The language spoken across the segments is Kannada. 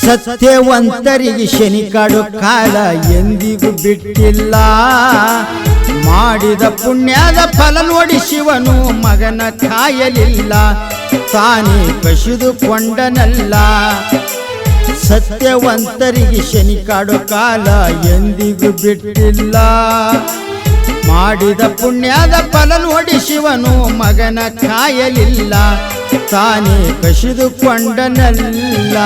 ಸತ್ಯವಂತರಿಗೆ ಶನಿ ಕಾಡು ಕಾಲ ಎಂದಿಗೂ ಬಿಟ್ಟಿಲ್ಲ. ಮಾಡಿದ ಪುಣ್ಯದ ಫಲ ನೋಡಿ ಶಿವನು ಮಗನ ಕಾಯಲಿಲ್ಲ, ತಾನೇ ಕಸಿದುಕೊಂಡನಲ್ಲ. ಸತ್ಯವಂತರಿಗೆ ಶನಿ ಕಾಡು ಕಾಲ ಎಂದಿಗೂ ಬಿಟ್ಟಿಲ್ಲ. ಮಾಡಿದ ಪುಣ್ಯದ ಫಲ ನೋಡಿ ಶಿವನು ಮಗನ ಕಾಯಲಿಲ್ಲ, ತಾನೇ ಕಸಿದುಕೊಂಡನಲ್ಲ.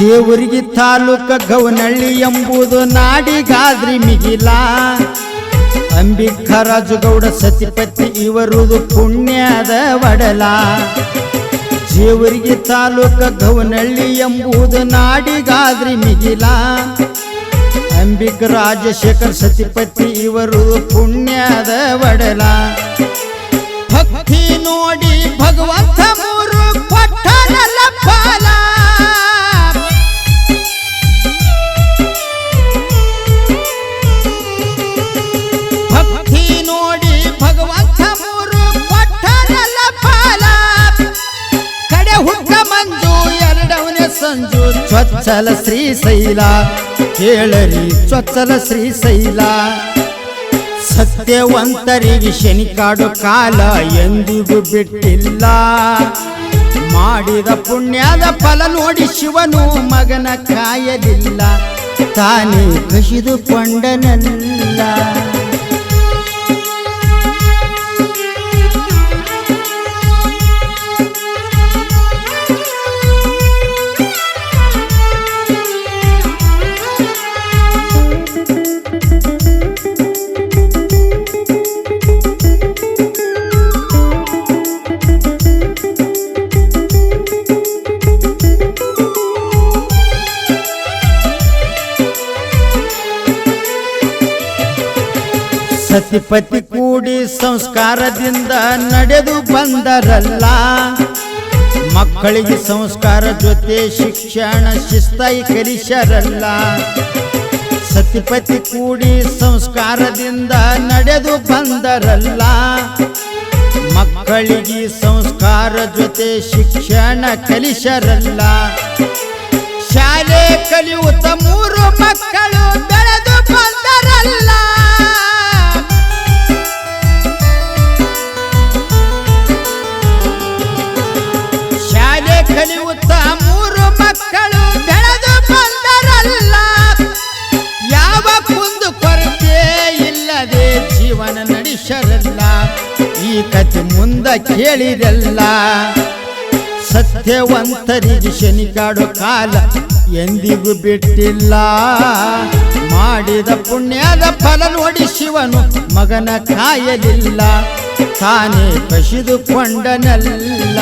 ಜೇವರ್ಗಿ ತಾಲೂಕ ಗವನಹಳ್ಳಿ ಎಂಬುದು ನಾಡಿಗಾದ್ರಿ ಮಿಗಿಲ. ಅಂಬಿಕರಾಜುಗೌಡ ಸತಿಪತಿ ಇವರುದು ಪುಣ್ಯದ ವಡಲ. ಜೇವರ್ಗಿ ತಾಲೂಕ ಗವನಹಳ್ಳಿ ಎಂಬುದು ನಾಡಿಗಾದ್ರಿ ಮಿಗಿಲ. ಅಂಬಿಕರಾಜಶೇಖರ್ ಸತಿಪತಿ ಇವರುದು ಪುಣ್ಯದ ವಡಲ. ಭಕ್ತಿ ನೋಡಿ ಭಗವಂತ ಮೂರು ಕೊಟ್ಟನಲ್ಲ ಫಲ. ಸಂಜು ಚೊಚ್ಚಲ ಶ್ರೀಶೈಲ ಕೇಳರಿ ಚೊಚ್ಚಲ ಶ್ರೀಶೈಲ. ಸತ್ಯವಂತರಿಗೆ ಶನಿ ಕಾಡು ಕಾಲ ಎಂದಿಗೂ ಬಿಟ್ಟಿಲ್ಲ. ಮಾಡಿದ ಪುಣ್ಯದ ಫಲ ನೋಡಿ ಶಿವನು ಮಗನ ಕಾಯಲಿಲ್ಲ, ತಾನೇ ಕಸಿದುಕೊಂಡನಲ್ಲ. ಸತಿಪತಿ ಕೂಡಿ ಸಂಸ್ಕಾರದಿಂದ ನಡೆದು ಬಂದರಲ್ಲ. ಮಕ್ಕಳಿಗೆ ಸಂಸ್ಕಾರ ಜೊತೆ ಶಿಕ್ಷಣ ಶಿಸ್ತಾಯಿ ಕಲಿಸರಲ್ಲ. ಸತಿಪತಿ ಕೂಡಿ ಸಂಸ್ಕಾರದಿಂದ ನಡೆದು ಬಂದರಲ್ಲ. ಮಕ್ಕಳಿಗೆ ಸಂಸ್ಕಾರ ಜೊತೆ ಶಿಕ್ಷಣ ಕಲಿಸರಲ್ಲ. ಶಾಲೆ ಕಲಿಯುತ್ತ ಮೂರು ಮಕ್ಕಳು ಬೆಳೆದು ಬಂದರಲ್ಲ. ಕಲಿಯುತ್ತ ಮೂರು ಮಕ್ಕಳು ಬೆಳೆದು ಬಂದರಲ್ಲ. ಯಾವ ಕುಂದು ಕೊರತೆ ಇಲ್ಲದೆ ಜೀವನ ನಡೆಸರಲ್ಲ. ಈ ಕಥೆ ಮುಂದ ಕೇಳಿರಲ್ಲ. ಸತ್ಯವಂತರಿಗೆ ಶನಿ ಕಾಡು ಕಾಲ ಎಂದಿಗೂ ಬಿಟ್ಟಿಲ್ಲ. ಮಾಡಿದ ಪುಣ್ಯದ ಫಲ ನೋಡಿ ಶಿವನು ಮಗನ ಕಾಯಲಿಲ್ಲ, ತಾನೇ ಕಸಿದುಕೊಂಡನಲ್ಲ.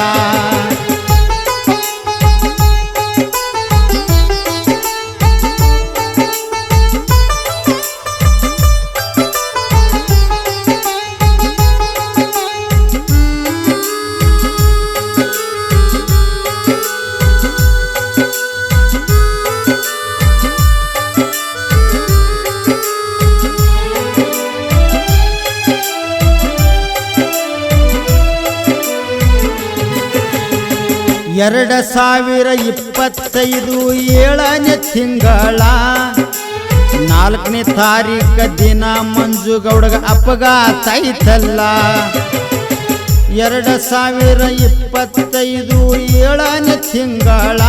ಎರಡು 2025 7ನೇ ತಿಂಗಳ 4ನೇ ತಾರೀಖು ದಿನ ಮಂಜುಗೌಡಗ ಅಪಘಾತ ಐತಲ್ಲ. 2025 7ನೇ ತಿಂಗಳ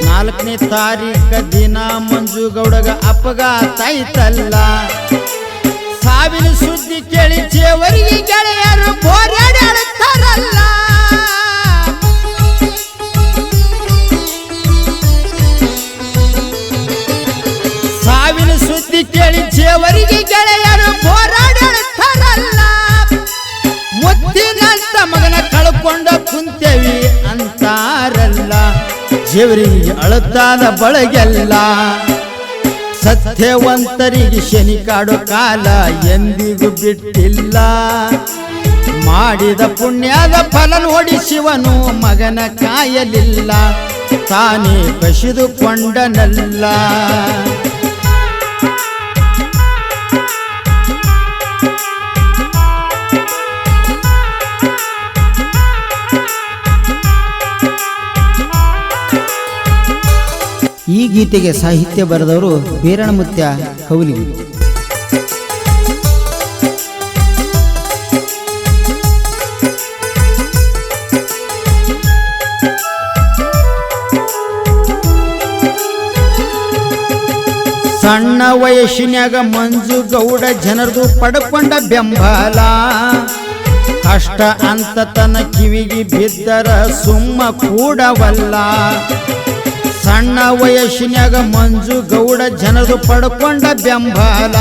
4ನೇ ತಾರೀಖು ದಿನ ಮಂಜುಗೌಡಗ ಅಪಘಾತ ಐತಲ್ಲ. ಸಾವಿನ ಸುದ್ದಿ ಕೇಳಿ ಜೇವರ್ಗಿ ಗೆಳೆಯರು ಹೋರಾಡ್ತಾರಲ್ಲ. ಸಾವಿನ ಸುದ್ದಿ ಕೇಳಿ ಜೇವರ್ಗಿ ಗೆಳೆಯರು ಹೋರಾಡ್ತಾರಲ್ಲ. ಮುತ್ತಿನಂತ ಮಗನ ಕಳ್ಕೊಂಡ ಕುಂತೇವಿ ಅಂತಾರಲ್ಲ. ದೇವರಿಗೆ ಅಳುತ್ತಾದ ಬಳಗೆಲ್ಲ ಸತ್ಯವಂತರಿಗೆ ಶನಿ ಕಾಡೋ ಕಾಲ ಎಂದಿಗೂ ಬಿಟ್ಟಿಲ್ಲ. ಮಾಡಿದ ಪುಣ್ಯದ ಫಲ ನೋಡಿ ಶಿವನು ಮಗನ ಕಾಯಲಿಲ್ಲ, ತಾನೇ ಕಸಿದುಕೊಂಡನಲ್ಲ. ಈ ಗೀತೆಗೆ ಸಾಹಿತ್ಯ ಬರೆದವರು ಬೀರಣಮುತ್ಯ ಕೌಲಿಗಿ. ಸಣ್ಣ ವಯಸ್ಸಿನಾಗ ಮಂಜು ಗೌಡ ಜನರದು ಪಡ್ಕೊಂಡ ಬೆಂಬಲ, ಕಷ್ಟ ಅಂತ ತನ್ನ ಕಿವಿಗೆ ಬಿದ್ದರ ಸುಮ್ಮ ಕೂಡವಲ್ಲ. ಸಣ್ಣ ವಯಸ್ಸಿನಾಗ ಮಂಜು ಗೌಡ ಜನರದು ಪಡ್ಕೊಂಡ ಬೆಂಬಲ,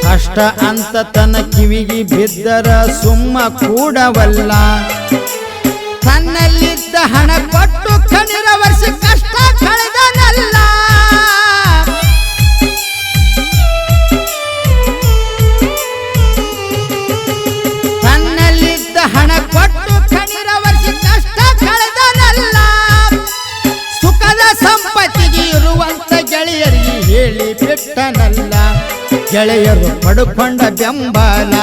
ಕಷ್ಟ ಅಂತ ತನ್ನ ಕಿವಿಗೆ ಬಿದ್ದರ ಸುಮ್ಮ ಕೂಡವಲ್ಲ. ತನ್ನಲ್ಲಿದ್ದ ಹಣ ಕೊಟ್ಟು ಕಣಿರ ವರ್ಷ ಕಷ್ಟ ಕಳೆದನಲ್ಲ. ತನ್ನಲ್ಲಿದ್ದ ಹಣ ಕೊಟ್ಟು ಕಣಿರ ವರ್ಷ ಕಷ್ಟ ಕಳೆದನಲ್ಲ. ಸುಖದ ಸಂಪತ್ತಿಗೆ ಇರುವಂತ ಗೆಳೆಯರಿಗೆ ಹೇಳಿ ಬಿಟ್ಟನಲ್ಲ. ಗೆಳೆಯರು ಪಡ್ಕೊಂಡ ಬೆಂಬಲ,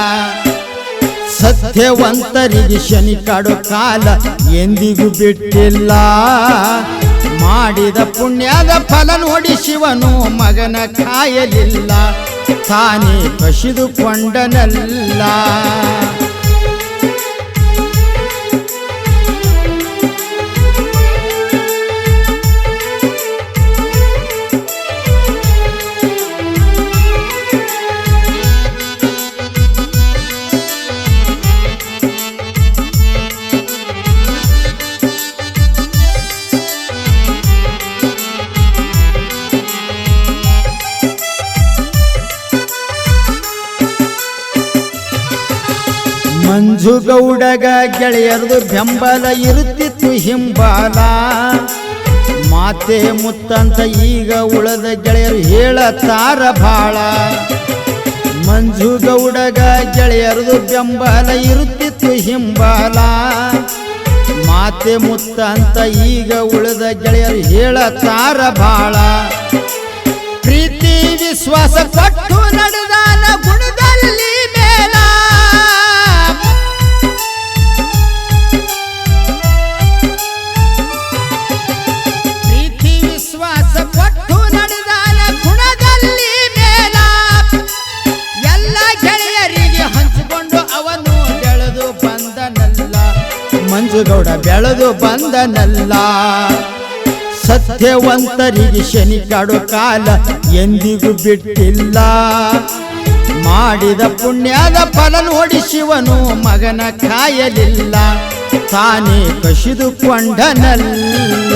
ಸತ್ಯವಂತರಿಗೆ ಶನಿ ಕಾಡೋ ಕಾಲ ಎಂದಿಗೂ ಬಿಟ್ಟಿಲ್ಲ. ಮಾಡಿದ ಪುಣ್ಯದ ಫಲ ನೋಡಿ ಶಿವನು ಮಗನ ಕಾಯಲಿಲ್ಲ, ತಾನೇ ಕಸಿದುಕೊಂಡನಲ್ಲ. ಮಂಜು ಗೌಡಗ ಗೆಳೆಯರದು ಬೆಂಬಲ ಇರುತ್ತಿತ್ತು ಹಿಂಬಾಲ. ಮಾತೆ ಮುತ್ತಂತ ಈಗ ಉಳದ ಗೆಳೆಯರು ಹೇಳತಾರ ಬಾಳ. ಮಂಜು ಗೌಡಗ ಗೆಳೆಯರದು ಬೆಂಬಲ ಇರುತ್ತಿತ್ತು ಹಿಂಬಾಲ. ಮಾತೆ ಮುತ್ತಂತ ಈಗ ಉಳದ ಗೆಳೆಯರು ಹೇಳತಾರ ಬಾಳ. ಪ್ರೀತಿ ವಿಶ್ವಾಸ ಕೊಟ್ಟು ನಡೆದಾನ ಗುಣದಲ್ಲಿ ಮೇಲ. ಮಂಜುಗೌಡ ಬೆಳೆದು ಬಂದನಲ್ಲ. ಸತ್ಯವಂತರಿಗೆ ಶನಿ ಕಾಡೋ ಕಾಲ ಎಂದಿಗೂ ಬಿಟ್ಟಿಲ್ಲ. ಮಾಡಿದ ಪುಣ್ಯದ ಫಲ ನೋಡಿ ಶಿವನು ಮಗನ ಕಾಯಲಿಲ್ಲ, ತಾನೇ ಕಸಿದುಕೊಂಡನಲ್ಲ.